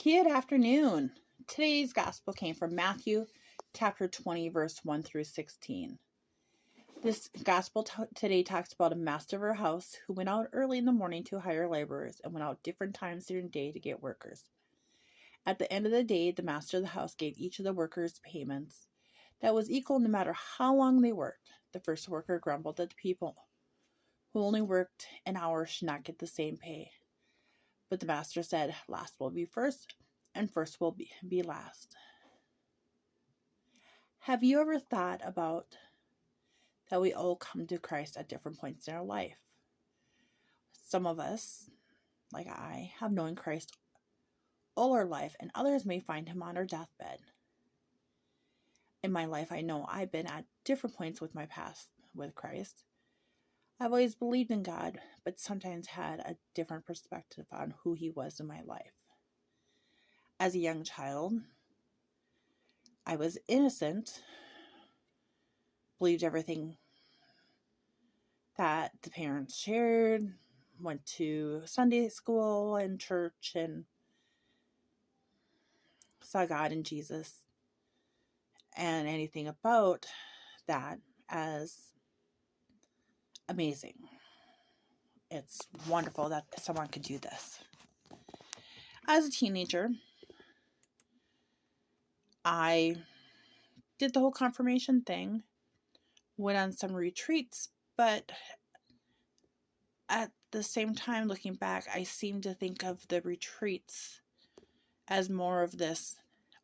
Good afternoon. Today's gospel came from Matthew chapter 20, verse 1 through 16. This gospel today talks about a master of a house who went out early in the morning to hire laborers and went out different times during the day to get workers. At the end of the day, the master of the house gave each of the workers payments that was equal no matter how long they worked. The first worker grumbled that the people who only worked an hour should not get the same pay. But the master said, last will be first, and first will be last. Have you ever thought about that we all come to Christ at different points in our life? Some of us, like I, have known Christ all our life, and others may find him on our deathbed. In my life, I know I've been at different points with my past with Christ. I've always believed in God, but sometimes had a different perspective on who he was in my life. As a young child, I was innocent, believed everything that the parents shared, went to Sunday school and church and saw God and Jesus and anything about that as amazing. It's wonderful that someone could do this. As a teenager, I did the whole confirmation thing, went on some retreats, but at the same time, looking back, I seem to think of the retreats as more of this,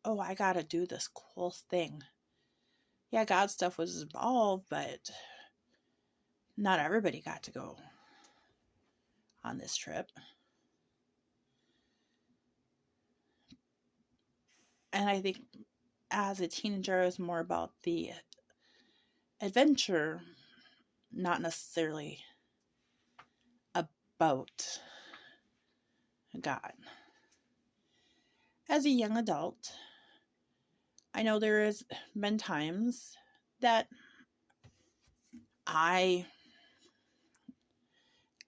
oh, I gotta do this cool thing. Yeah, God stuff was involved, but not everybody got to go on this trip. And I think as a teenager, it was more about the adventure, not necessarily about God. As a young adult, I know there has been times that I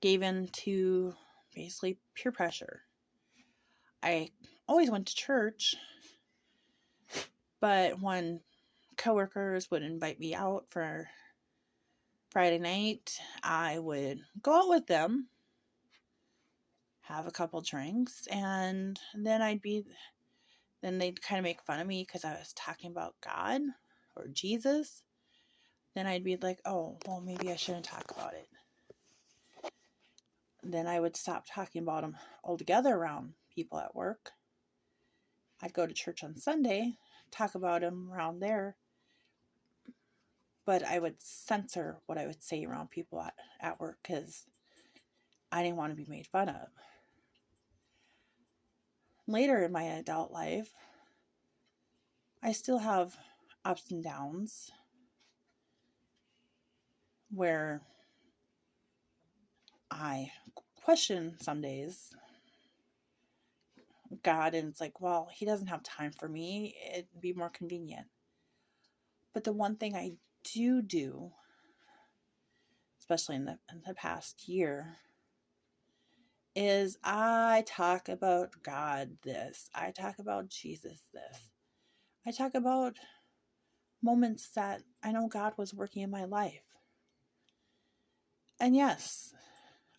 gave in to basically peer pressure. I always went to church, but when coworkers would invite me out for Friday night, I would go out with them, have a couple drinks, and then they'd kind of make fun of me because I was talking about God or Jesus. Then I'd be like, oh, well, maybe I shouldn't talk about it. Then I would stop talking about them altogether around people at work. I'd go to church on Sunday, talk about them around there, but I would censor what I would say around people at work because I didn't want to be made fun of. Later in my adult life, I still have ups and downs where I question some days God, and it's like, well, he doesn't have time for me. It'd be more convenient. But the one thing I do, especially in the past year, is I talk about God this. I talk about Jesus this. I talk about moments that I know God was working in my life. And yes,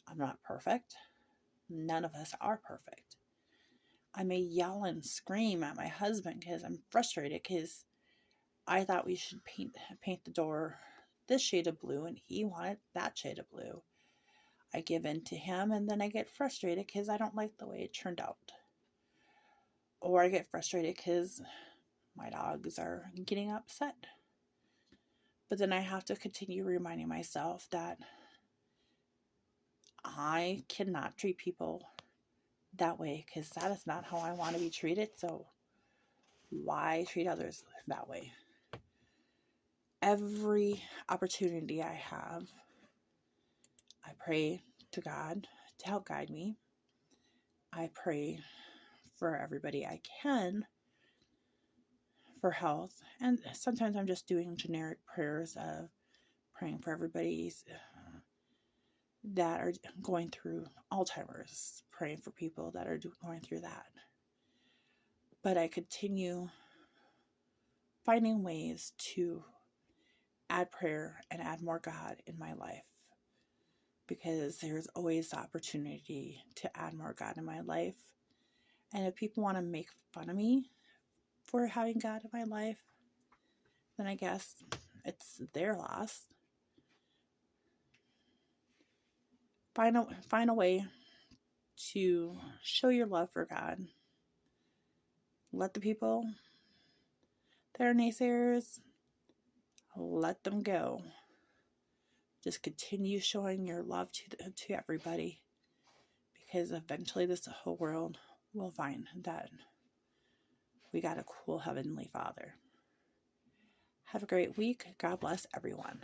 I'm not perfect. None of us are perfect. I may yell and scream at my husband because I'm frustrated because I thought we should paint the door this shade of blue and he wanted that shade of blue. I give in to him and then I get frustrated because I don't like the way it turned out. Or I get frustrated because my dogs are getting upset. But then I have to continue reminding myself that I cannot treat people that way because that is not how I want to be treated. So why treat others that way? Every opportunity I have, I pray to God to help guide me. I pray for everybody I can for health. And sometimes I'm just doing generic prayers of praying for everybody that are going through Alzheimer's, praying for people that are going through that. But I continue finding ways to add prayer and add more God in my life, because there's always the opportunity to add more God in my life. And if people want to make fun of me for having God in my life, then I guess it's their loss. Find a way to show your love for God. Let the people that are naysayers, let them go. Just continue showing your love to everybody, because eventually this whole world will find that we got a cool Heavenly Father. Have a great week. God bless everyone.